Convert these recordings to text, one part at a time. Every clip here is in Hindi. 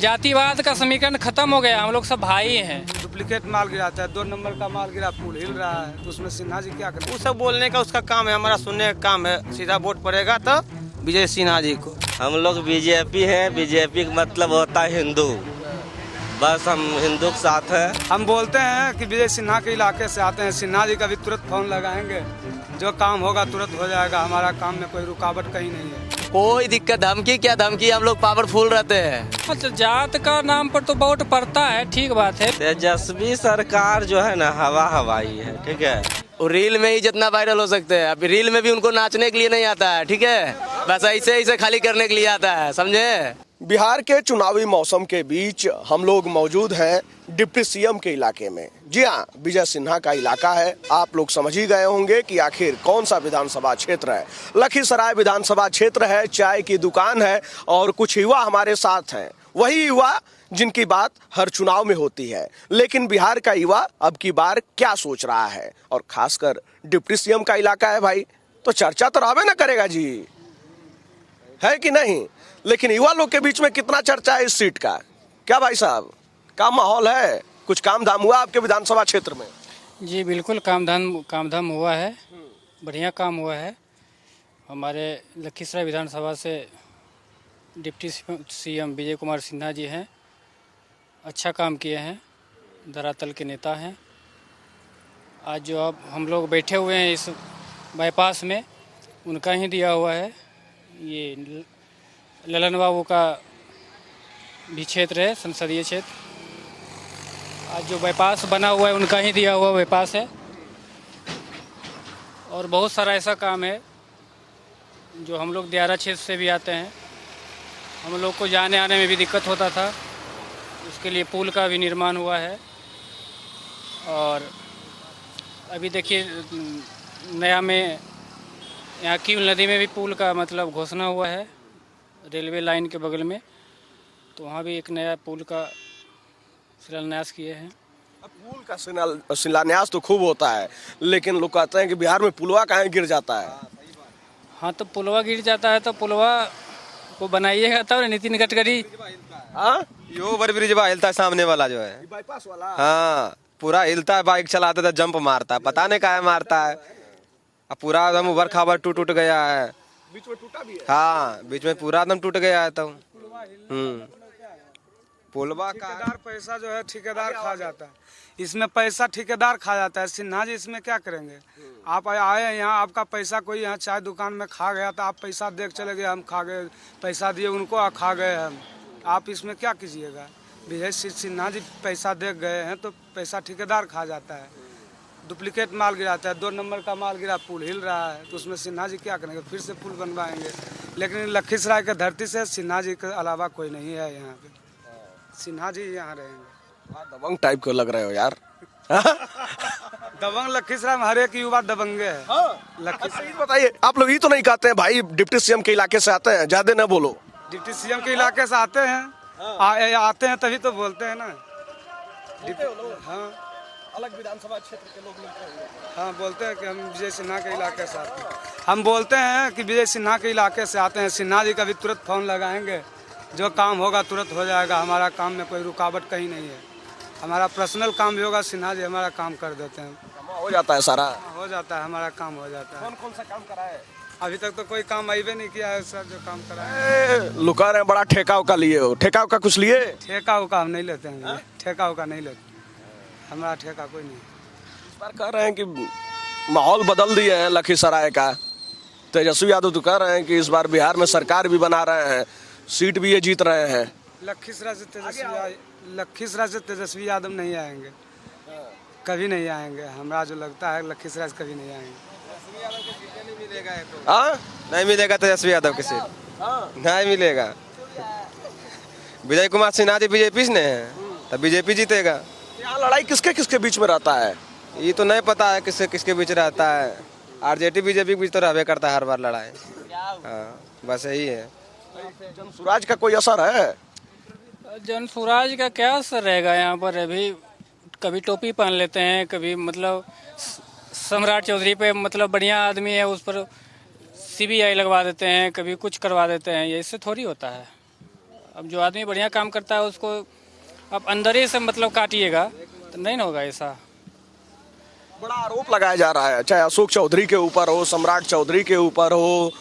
जातिवाद का समीकरण खत्म हो गया, हम लोग सब भाई हैं। डुप्लीकेट माल गिराता है, 2 नंबर का माल गिरा, पुल हिल रहा है, तो उसमें सिन्हा जी क्या करें? वो सब बोलने का उसका काम है, हमारा सुनने का काम है। सीधा वोट पड़ेगा तो विजय सिन्हा जी को। हम लोग बीजेपी हैं, बीजेपी का मतलब होता है हिंदू, बस हम हिंदू के साथ हैं। हम बोलते हैं कि विजय सिन्हा के इलाके से आते हैं, सिन्हा जी का भी तुरंत फोन लगाएंगे, जो काम होगा तुरंत हो जाएगा। हमारा काम में कोई रुकावट कहीं नहीं है। कोई दिक्कत धमकी क्या धमकी, हम लोग पावरफुल रहते हैं। अच्छा, जात का नाम पर तो वोट पड़ता है, ठीक बात है। तेजस्वी सरकार जो है ना हवाई है, ठीक है। और रील में ही जितना वायरल हो सकते हैं, अभी रील में भी उनको नाचने के लिए नहीं आता है, ठीक है, बस ऐसे ऐसे खाली करने के लिए आता है, समझे। बिहार के चुनावी मौसम के बीच हम लोग मौजूद हैं डिप्टी सीएम के इलाके में। जी हाँ, विजय सिन्हा का इलाका है। आप लोग समझ ही गए होंगे कि आखिर कौन सा विधानसभा क्षेत्र है। लखीसराय विधानसभा क्षेत्र है, चाय की दुकान है और कुछ युवा हमारे साथ हैं। वही युवा जिनकी बात हर चुनाव में होती है। लेकिन बिहार का युवा अब की बार क्या सोच रहा है, और खासकर डिप्टी सीएम का इलाका है भाई, तो चर्चा तो रहबे ना करेगा जी, है कि नहीं। लेकिन युवा लोग के बीच में कितना चर्चा है इस सीट का, क्या भाई साहब, क्या माहौल है? कुछ काम धाम हुआ आपके विधानसभा क्षेत्र में? जी बिल्कुल, काम धाम हुआ है, बढ़िया काम हुआ है। हमारे लखीसराय विधानसभा से डिप्टी सीएम विजय कुमार सिन्हा जी हैं, अच्छा काम किए हैं, धरातल के नेता हैं। आज जो अब हम लोग बैठे हुए हैं इस बाईपास में, उनका ही दिया हुआ है। ये ललन बाबू का भी क्षेत्र है, संसदीय क्षेत्र। आज जो बाईपास बना हुआ है उनका ही दिया हुआ बाईपास है। और बहुत सारा ऐसा काम है जो हम लोग दियारा क्षेत्र से भी आते हैं, हम लोग को जाने आने में भी दिक्कत होता था, उसके लिए पुल का भी निर्माण हुआ है। और अभी देखिए नया में यहाँ कील नदी में भी पुल का मतलब घोषणा हुआ है, रेलवे लाइन के बगल में, तो वहाँ भी एक नया पुल का शिलान्यास किए हैं। पुल का शिलान्यास तो खूब होता है, लेकिन लोग कहते हैं कि बिहार में पुलवा कहाँ गिर जाता है। हाँ, तो पुलवा गिर जाता है तो पुलवा को बनाइएगा तब। नितिन गडकरी यो ओवर ब्रिज हिलता है, सामने वाला जो है बाईपास वाला, हाँ पूरा हिलता है, बाइक चलाता था जंप मारता है, पता नहीं क्या मारता है। अब पूरा एकदम उबर खाबर टूट गया है, बीच में टूटा भी है। हाँ बीच में पूरा एकदम टूट गया है। तो पुलवा का ठेकेदार पैसा जो है ठेकेदार खा जाता है, इसमें पैसा ठेकेदार खा जाता है। सिन्हा जी इसमें क्या करेंगे? आप आए यहाँ, आपका पैसा कोई यहाँ चाय दुकान में खा गया तो आप पैसा देख चले गए, हम खा गए, पैसा दिए उनको खा गए हम। आप इसमें क्या कीजिएगा? विजय सिन्हा जी पैसा देख गए हैं तो पैसा ठेकेदार खा जाता है। डुप्लीकेट माल गिराता है, 2 नंबर का माल गिरा, पुल हिल रहा है, तो उसमें सिन्हा जी क्या करेंगे? फिर से पुल बनवाएंगे। लेकिन लखीसराय के धरती से सिन्हा जी के अलावा कोई नहीं है यहाँ पे, सिन्हा जी यहाँ रहेंगे। दबंग टाइप को लग रहे हो यार। दबंग लखीसराय में हर एक युवा दबंगे है। लखीसराय बताइए, आप लोग ये तो नहीं कहते हैं भाई डिप्टी सीएम के इलाके से आते हैं, ज्यादा न बोलो। डिप्टी सीएम के इलाके से आते हैं, आते हैं तभी तो बोलते हैं ना। हाँ, अलग विधानसभा क्षेत्र के लोग मिलते हैं। हाँ, बोलते हैं कि हम विजय सिन्हा के इलाके से आते हैं। हम बोलते हैं कि विजय सिन्हा के इलाके से आते हैं, सिन्हा जी का भी तुरंत फोन लगाएंगे, जो काम होगा तुरंत हो जाएगा। हमारा काम में कोई रुकावट कहीं नहीं है। हमारा पर्सनल काम भी होगा, सिन्हा जी हमारा काम कर देते हैं, हो जाता है सारा। हो जाता है, हमारा काम हो जाता है। कौन कौन सा काम करा है? अभी तक तो कोई काम आईबे नहीं किया है सर, जो काम करा है। लुका रहे बड़ा ठेका उका लिए हो, ठेका उका कुछ लिए? ठेका उका हम नहीं लेते हैं, ठेका उका नहीं लेते, हमारा ठेका कोई नहीं। इस बार कह रहे हैं कि माहौल बदल दिए हैं लखीसराय का। तेजस्वी यादव तो कह रहे हैं कि इस बार बिहार में सरकार भी बना रहे हैं, सीट भी ये जीत रहे हैं। लखीसराय से तेजस्वी यादव नहीं आएंगे, कभी नहीं आएंगे। हमरा जो लगता है लखीसराय से कभी नहीं आएंगे। नहीं मिलेगा तेजस्वी यादव की सीट, नहीं मिलेगा। विजय कुमार सिन्हा जी बीजेपी से है, तब बीजेपी जीतेगा। यहाँ लड़ाई किसके किसके बीच में रहता है ये तो नहीं पता है किसके किसके बीच रहता है। आरजेडी बीजेपी के बीच तो रहबे करता है हर बार लड़ाई। हाँ, बस यही है। जनसुराज का कोई असर है? जनसुराज का क्या असर रहेगा यहाँ पर? अभी कभी टोपी पहन लेते हैं, कभी मतलब सम्राट चौधरी पे मतलब बढ़िया आदमी है, उस पर सीबीआई लगवा देते हैं, कभी कुछ करवा देते हैं। ये इससे थोड़ी होता है। अब जो आदमी बढ़िया काम करता है उसको अब अंदर ही से मतलब काटिएगा तो नहीं ना होगा ऐसा। बड़ा आरोप लगाया जा रहा है, चाहे अशोक चौधरी के ऊपर हो, सम्राट चौधरी के ऊपर हो,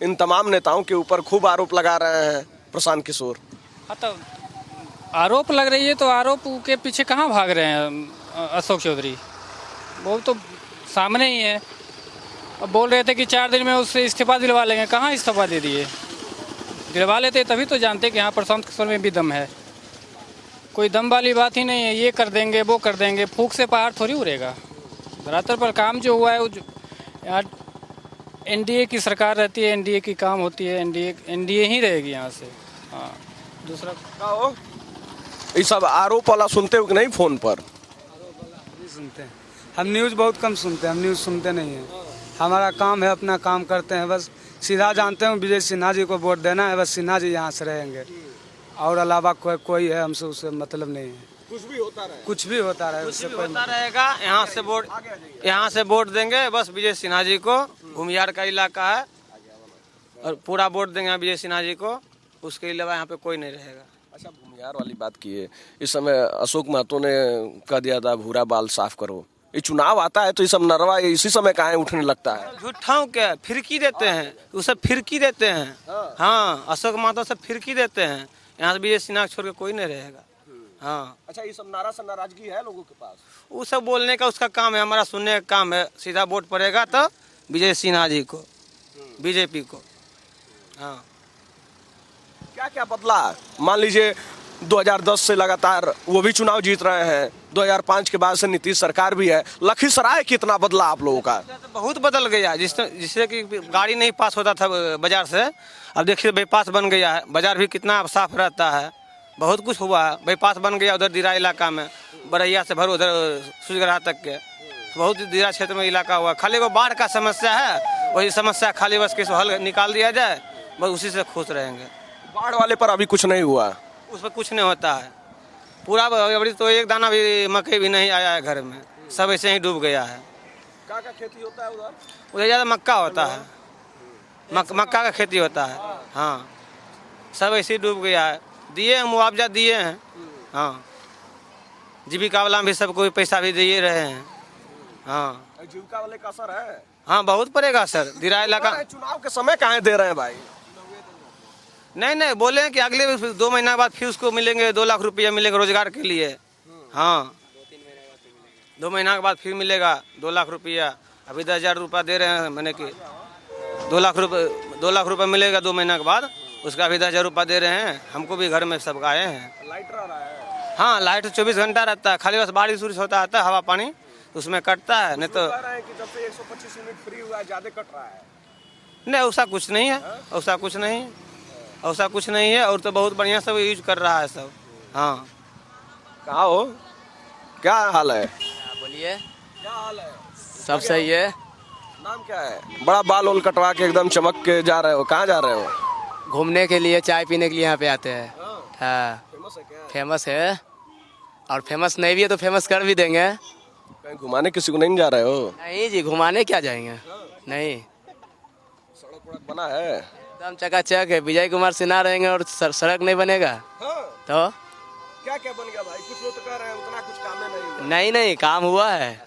इन तमाम नेताओं के ऊपर खूब आरोप लगा रहे हैं प्रशांत किशोर। हाँ तो आरोप लग रही है तो आरोप के पीछे कहाँ भाग रहे हैं अशोक चौधरी, वो तो सामने ही है। अब बोल रहे थे कि 4 दिन में उससे इस्तीफा दिलवा लेंगे, कहाँ इस्तीफा दे दिए? दिलवा लेते तभी तो जानते कि हाँ प्रशांत किशोर में भी दम है। कोई दम वाली बात ही नहीं है, ये कर देंगे वो कर देंगे, फूंक से पहाड़ थोड़ी उड़ेगा। धरातल पर काम जो हुआ है वो यहाँ एनडीए की सरकार रहती है, एनडीए की काम होती है, एनडीए ही रहेगी यहाँ से। हाँ दूसरा क्या हो, ये सब आरोप वाला सुनते हो कि नहीं फोन पर? नहीं सुनते हैं हम, न्यूज़ बहुत कम सुनते हैं, हम न्यूज़ सुनते नहीं हैं। हमारा काम है, अपना काम करते हैं बस। सीधा जानते हैं विजय सिन्हा जी को वोट देना है, बस सिन्हा जी यहाँ से रहेंगे, और अलावा कोई है हमसे उससे मतलब नहीं है। कुछ भी होता रहे, कुछ भी होता रहे, उससे कोई होता रहेगा। यहाँ से वोट देंगे बस विजय सिन्हा जी को। घुमियार का इलाका है और पूरा वोट देंगे विजय सिन्हा जी को, उसके अलावा यहाँ पे कोई नहीं रहेगा। अच्छा, भूमियार वाली बात की है, इस समय अशोक महतो ने कह दिया था भूरा बाल साफ करो। ये चुनाव आता है तो ये सब नरवा इसी समय कहाँ उठने लगता है? झूठाओं के फिरकी देते हैं, उसे फिरकी देते हैं। हाँ अशोक महतो से फिरकी देते हैं, यहाँ से विजय सिन्हा छोड़ के कोई नहीं रहेगा। हाँ अच्छा, ये सब नारा से नाराजगी है लोगों के पास? वो सब बोलने का उसका काम है, हमारा सुनने का काम है। सीधा वोट पड़ेगा तो विजय सिन्हा जी को, बीजेपी को। हाँ क्या क्या बदला? मान लीजिए 2010 से लगातार वो भी चुनाव जीत रहे हैं, 2005 के बाद से नीतीश सरकार भी है। लखीसराय कितना बदला आप लोगों का? बहुत बदल गया, जिससे कि गाड़ी नहीं पास होता था बाजार से, अब देखिए बाईपास बन गया है। बाजार भी कितना साफ रहता है, बहुत कुछ हुआ है। बाईपास बन गया उधर दिरा इलाका में, बरैया से भर उधर सूजगढ़ा तक के, बहुत दिरा क्षेत्र में इलाका हुआ। खाली वो बाढ़ का समस्या है, वही समस्या खाली बस किसी हल निकाल दिया जाए, बस उसी से खुश रहेंगे। बाढ़ वाले पर अभी कुछ नहीं हुआ, उस पर कुछ नहीं होता है। पूरा अभी तो एक दाना भी मकई भी नहीं आया है घर में, सब ऐसे ही डूब गया है। क्या क्या खेती होता है उधर? उधर ज़्यादा मक्का होता है, मक्का का खेती होता है। हाँ सब ऐसे ही डूब गया है। दिए हैं मुआवजा दिए हैं। हाँ जीविका वाला भी सबको पैसा भी दे रहे हैं। हाँ जीविका वाले का असर है? हाँ बहुत पड़ेगा सर। दिरा इलाका चुनाव के समय कहाँ दे रहे हैं भाई? नहीं बोले हैं कि अगले 2 महीना बाद फिर उसको मिलेंगे 2 लाख रुपया मिलेंगे रोजगार के लिए। हाँ 2 महीना के बाद फिर मिलेगा 2 लाख रुपया। अभी 10,000 रुपया दे रहे हैं, मैंने कि 2 लाख रुपया मिलेगा 2 महीना के बाद, उसका भी 10,000 रुपया दे रहे हैं। हमको भी घर में सब आए हैं। लाइट रह रहा है? हाँ लाइट 24 घंटा रहता है, खाली बस बारिश उरिश होता है हवा पानी उसमें कटता है, नहीं तो कह रहे हैं कि जब से 125 यूनिट फ्री हुआ है ज्यादा कट रहा है। नहीं ऐसा कुछ नहीं है, ऐसा कुछ नहीं है। और तो बहुत बढ़िया सब यूज कर रहा है सब। हाँ कहाँ हो, क्या हाल है? बोलिए, क्या हाल है? सब सही है। नाम क्या है? बड़ा बाल ओल कटवा के एकदम चमक के जा रहे हो, कहाँ जा रहे हो? घूमने के लिए, चाय पीने के लिए यहाँ पे आते हैं। हाँ फेमस है क्या? फेमस है, और फेमस नहीं भी है तो फेमस कर भी देंगे। कहीं घुमाने किसी को नहीं जा रहे हो? नहीं जी, घुमाने क्या जाएंगे? नहीं, सड़क वड़क बना है एकदम चकाचक है। विजय कुमार सिन्हा रहेंगे और सड़क नहीं बनेगा? तो क्या क्या बन गया भाई? कुछ लोग तो कह रहे हैं उतना कुछ काम नहीं। नहीं काम हुआ है,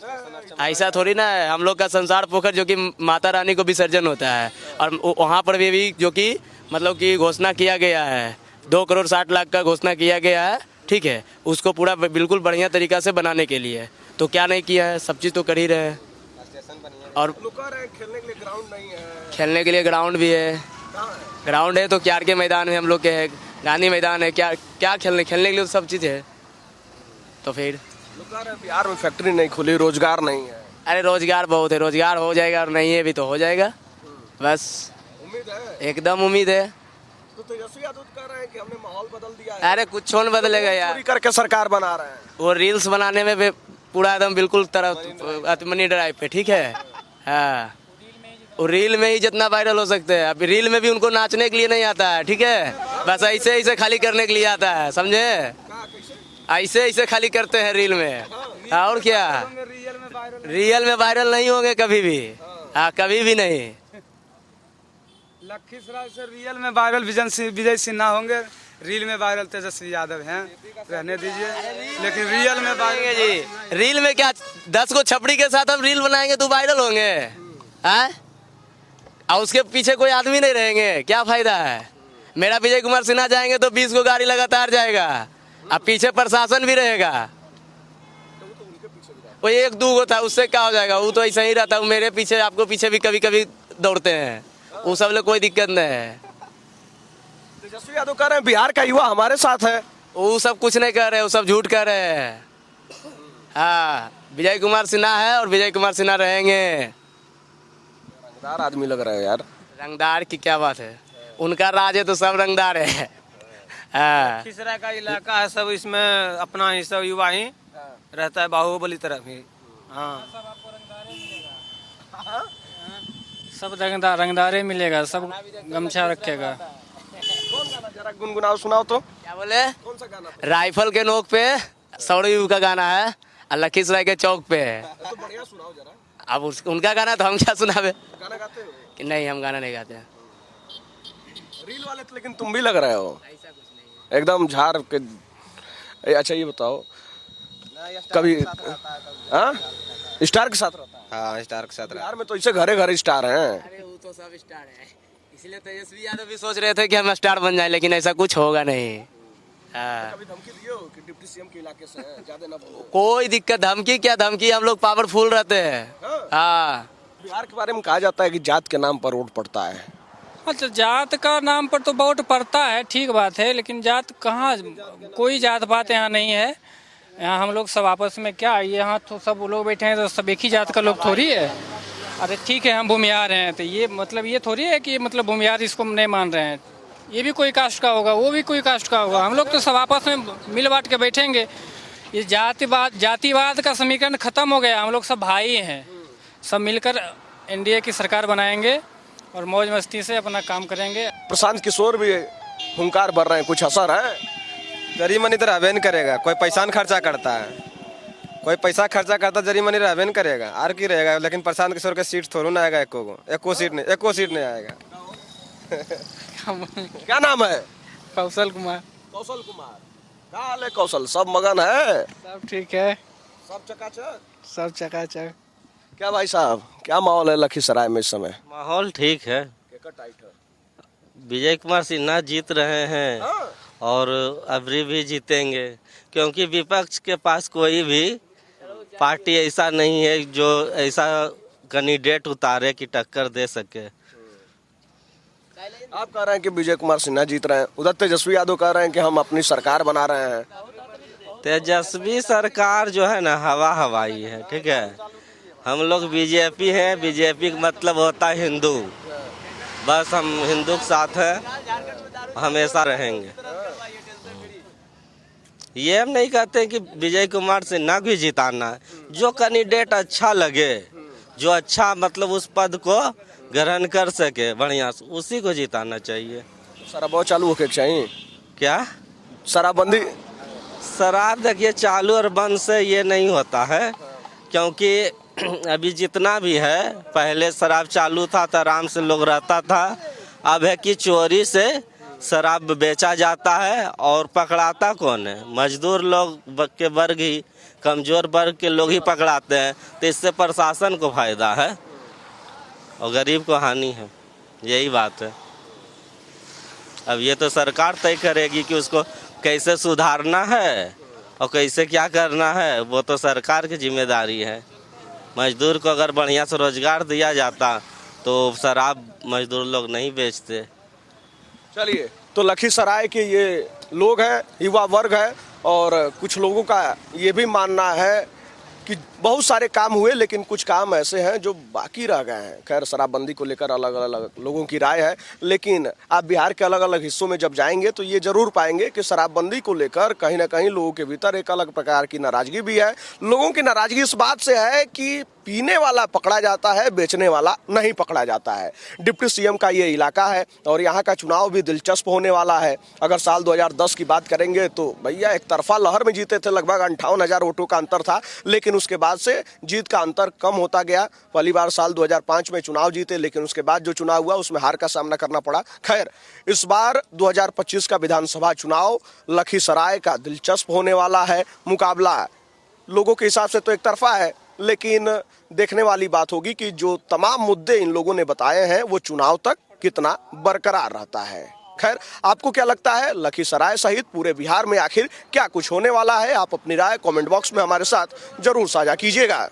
ऐसा थोड़ी ना है। हम लोग का संसार पोखर जो कि माता रानी को विसर्जन होता है, और वहाँ पर भी जो कि मतलब कि घोषणा किया गया है 2 करोड़ 60 लाख का घोषणा किया गया है, ठीक है। उसको पूरा बिल्कुल बढ़िया तरीका से बनाने के लिए तो क्या नहीं किया है, सब चीज़ तो कर ही रहे हैं। और लोग कह रहे हैं खेलने के लिए ग्राउंड नहीं है। खेलने के लिए ग्राउंड भी है, ग्राउंड है तो क्यार के मैदान है, हम लोग के है, गांधी मैदान है। क्या खेलने के लिए तो सब चीज़ है। तो फिर लोग कह रहे हैं बिहार में फैक्ट्री नहीं खुली, रोजगार नहीं है। अरे रोजगार बहुत है, रोजगार हो जाएगा, और नहीं है भी तो हो जाएगा, बस उम्मीद है? एकदम उम्मीद है। तो तेजस्वी यादव कह रहे हैं कि हमने माहौल बदल दिया है। अरे कुछ नहीं बदलेगा यार, चोरी करके सरकार बना रहे हैं। वो रील्स बनाने में भी पूरा एकदम बिल्कुल तरह मनी ड्राइव पे, ठीक है। हाँ वो रील में ही जितना वायरल हो सकते हैं। अभी रील में भी उनको नाचने के लिए नहीं आता है, ठीक है, बस ऐसे खाली करने के लिए आता है, समझे। ऐसे खाली करते हैं रील में, और क्या। रियल में वायरल नहीं होंगे कभी भी। हाँ कभी भी नहीं। लखीसराय से रियल में वायरल विजय सिन्हा होंगे, रील में वायरल तेजस्वी यादव हैं, रहने दीजिए, लेकिन रियल में वायरल जी रील में क्या 10 को छपड़ी के साथ हम रील बनाएंगे तो वायरल होंगे हैं? और उसके पीछे कोई आदमी नहीं रहेंगे, क्या फायदा है? मेरा विजय कुमार सिन्हा जाएंगे तो 20 को गाड़ी लगातार जाएगा, अब पीछे प्रशासन भी रहेगा। वो 1-2 को था, उससे क्या हो जाएगा? वो तो ऐसा ही रहता है, मेरे पीछे आपको पीछे भी कभी कभी दौड़ते हैं, वो सब लोग कोई दिक्कत नहीं है। तेजस्वी यादव कह रहे हैं बिहार का युवा हमारे साथ है। वो सब कुछ नहीं कर रहे, वो सब झूठ कर रहे हैं। हाँ, विजय कुमार सिन्हा है और विजय कुमार सिन्हा रहेंगे। रंगदार आदमी लग रहा है यार। रंगदार की क्या बात है, उनका राज है तो सब रंगदार है। हाँ। खिसरा का इलाका है, सब इसमें अपना ही सब युवा ही रहता है, बाहुबली तरफ ही। हाँ, सब रंगदारे मिलेगा, सब गमछा रखेगा। जरा गुनगुनाओ, सुनाओ तो। क्या बोले? राइफल के नोक पे सौरव का गाना है और लखीसराय के चौक पे है। तो बढ़िया सुनाओ जरा। अब उनका गाना तो हम क्या सुनावे? गाना गाते हो? कि नहीं, हम गाना नहीं गाते हैं। रील वाले तो लेकिन तुम भी लग रहे हो एकदम झाड़ के। अच्छा ये बताओ, कभी हाँ स्टार के साथ रहता है? हाँ स्टार के साथ रहा। बिहार में तो इसे घरे घरे स्टार हैं। अरे वो तो सब स्टार है, इसलिए तेजस्वी यादव भी सोच रहे थे कि हम स्टार बन जाए, लेकिन ऐसा कुछ होगा नहीं। हाँ। कभी धमकी दियो कि डिप्टी सीएम के इलाके से हैं, ज्यादा ना बोलो। कोई दिक्कत, धमकी क्या धमकी, हम लोग पावरफुल रहते हैं। हाँ। बिहार के बारे में कहा जाता है कि जात के नाम पर वोट पड़ता है। अच्छा, जात का नाम पर तो वोट पड़ता है, ठीक बात है, लेकिन जात कहाँ, कोई जात पात यहाँ नहीं है। यहाँ हम लोग सब आपस में क्या, यहाँ तो सब लोग बैठे हैं तो सब एक ही जात का लोग थोड़ी है। अरे ठीक है, हम भूमियार हैं तो ये मतलब ये थोड़ी है कि मतलब भूमियार इसको नहीं मान रहे हैं। ये भी कोई कास्ट का होगा, वो भी कोई कास्ट का होगा, हम लोग तो सब आपस में मिल बांट के बैठेंगे। ये जातिवाद का समीकरण खत्म हो गया, हम लोग सब भाई हैं, सब मिलकर एनडीए की सरकार बनाएंगे और मौज मस्ती से अपना काम करेंगे। प्रशांत किशोर भी हुंकार भर रहे हैं, कुछ असर है? जरी मनी तो रहबे नहीं करेगा, कोई पैसा न खर्चा करता है, कोई पैसा खर्चा करता जरी मनी रहबे नहीं करेगा, आर की रहेगा। लेकिन प्रशांत किशोर के सीट थोड़ा ना आएगा, एको सीट नहीं आएगा। क्या नाम है? कौशल कुमार। कौशल कुमार, क्या हाल है कौशल? सब मगन है? सब ठीक है, सब चकाचक? सब चकाचक। क्या भाई साहब, क्या माहौल है लखीसराय में इस समय? माहौल ठीक है, टाइट है। विजय कुमार सिन्हा जीत रहे हैं हाँ। और अबरी भी जीतेंगे, क्योंकि विपक्ष के पास कोई भी पार्टी ऐसा नहीं है जो ऐसा कैंडिडेट उतारे कि टक्कर दे सके। आप कह रहे हैं कि विजय कुमार सिन्हा जीत रहे हैं, उधर तेजस्वी यादव कह रहे हैं कि हम अपनी सरकार बना रहे हैं। तेजस्वी सरकार जो है ना हवाई है, ठीक है। हम लोग बीजेपी हैं, बीजेपी का मतलब होता है हिंदू, बस हम हिंदू के साथ हैं, हमेशा रहेंगे। ये हम नहीं कहते कि विजय कुमार सिन्हा भी जिताना है, जो कैंडिडेट अच्छा लगे, जो अच्छा मतलब उस पद को ग्रहण कर सके बढ़िया से, उसी को जिताना चाहिए। शराब चालू होके चाहिए क्या? शराबबंदी? शराब देखिए चालू और बंद से ये नहीं होता है, क्योंकि अभी जितना भी है, पहले शराब चालू था तो आराम से लोग रहता था, अब है कि चोरी से शराब बेचा जाता है और पकड़ाता कौन है? मजदूर लोग के वर्ग ही, कमजोर वर्ग के लोग ही पकड़ाते हैं, तो इससे प्रशासन को फायदा है और गरीब को हानि है, यही बात है। अब ये तो सरकार तय करेगी कि उसको कैसे सुधारना है और कैसे क्या करना है, वो तो सरकार की जिम्मेदारी है। मजदूर को अगर बढ़िया से रोजगार दिया जाता तो शराब मजदूर लोग नहीं बेचते। चलिए, तो लखीसराय के ये लोग हैं, युवा वर्ग है, और कुछ लोगों का ये भी मानना है कि बहुत सारे काम हुए लेकिन कुछ काम ऐसे हैं जो बाकी रह गए हैं। खैर, शराबबंदी को लेकर अलग अलग लोगों की राय है, लेकिन आप बिहार के अलग अलग हिस्सों में जब जाएंगे तो ये जरूर पाएंगे कि शराबबंदी को लेकर कहीं ना कहीं लोगों के भीतर एक अलग प्रकार की नाराजगी भी है। लोगों की नाराजगी इस बात से है कि पीने वाला पकड़ा जाता है, बेचने वाला नहीं पकड़ा जाता है। डिप्टी सीएम का ये इलाका है और यहाँ का चुनाव भी दिलचस्प होने वाला है। अगर साल 2010 की बात करेंगे तो भैया एक तरफा लहर में जीते थे, लगभग 58,000 वोटों का अंतर था, लेकिन उसके बाद से जीत का अंतर कम होता गया। पहली बार साल 2005 में चुनाव जीते, लेकिन उसके बाद जो चुनाव हुआ उसमें हार का सामना करना पड़ा। खैर, इस बार 2025 का विधानसभा चुनाव लखीसराय का दिलचस्प होने वाला है। मुकाबला लोगों के हिसाब से तो एक तरफा है, लेकिन देखने वाली बात होगी कि जो तमाम मुद्दे इन लोगों ने बताए हैं वो चुनाव तक कितना बरकरार रहता है। खैर, आपको क्या लगता है लखीसराय सहित पूरे बिहार में आखिर क्या कुछ होने वाला है? आप अपनी राय कमेंट बॉक्स में हमारे साथ जरूर साझा कीजिएगा।